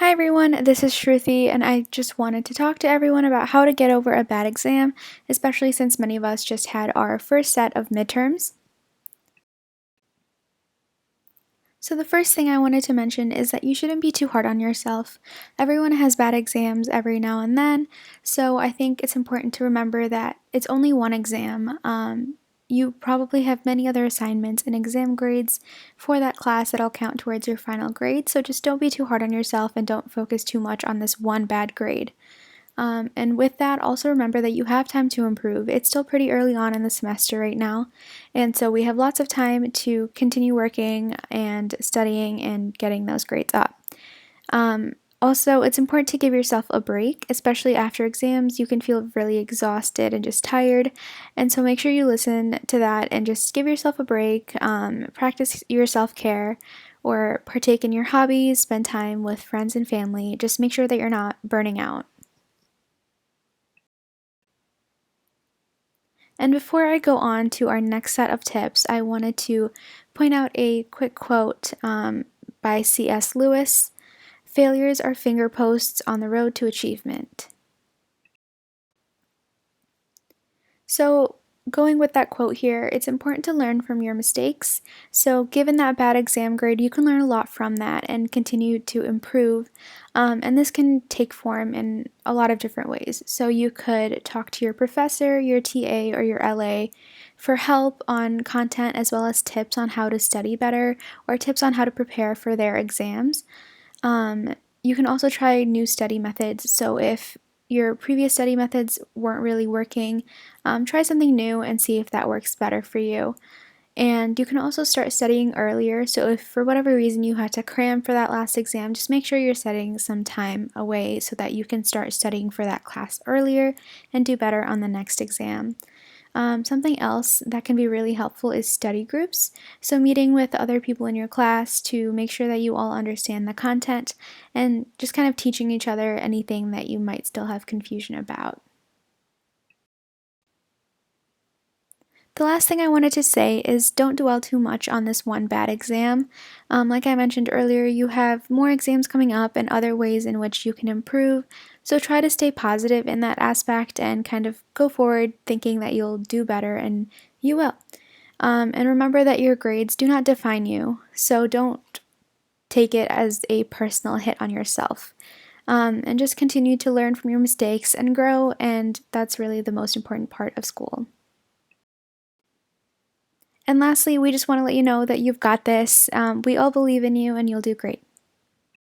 Hi everyone, this is Shruthi, and I just wanted to talk to everyone about how to get over a bad exam, especially since many of us just had our first set of midterms. So, the first thing I wanted to mention is that you shouldn't be too hard on yourself. Everyone has bad exams every now and then, so I think it's important to remember that it's only one exam. You probably have many other assignments and exam grades for that class that'll count towards your final grade, so just don't be too hard on yourself and don't focus too much on this one bad grade. And with that, also remember that you have time to improve. It's still pretty early on in the semester right now, and so we have lots of time to continue working and studying and getting those grades up. Also, it's important to give yourself a break, especially after exams. You can feel really exhausted and just tired, and so make sure you listen to that and just give yourself a break. Practice your self care or partake in your hobbies, spend time with friends and family. Just make sure that you're not burning out. And before I go on to our next set of tips, I wanted to point out a quick quote by C.S. Lewis. Failures are finger posts on the road to achievement. So, going with that quote here, it's important to learn from your mistakes. So, given that bad exam grade, you can learn a lot from that and continue to improve. And this can take form in a lot of different ways. So, you could talk to your professor, your TA, or your LA for help on content as well as tips on how to study better or tips on how to prepare for their exams. You can also try new study methods. So, if your previous study methods weren't really working, try something new and see if that works better for you. And you can also start studying earlier. So, if for whatever reason you had to cram for that last exam, just make sure you're setting some time away so that you can start studying for that class earlier and do better on the next exam. Something else that can be really helpful is study groups. So, meeting with other people in your class to make sure that you all understand the content and just kind of teaching each other anything that you might still have confusion about. The last thing I wanted to say is don't dwell too much on this one bad exam. Like I mentioned earlier, you have more exams coming up and other ways in which you can improve. So try to stay positive in that aspect and kind of go forward thinking that you'll do better, and you will. And remember that your grades do not define you, so don't take it as a personal hit on yourself. And just continue to learn from your mistakes and grow, and that's really the most important part of school. And lastly, we just want to let you know that you've got this. We all believe in you and you'll do great.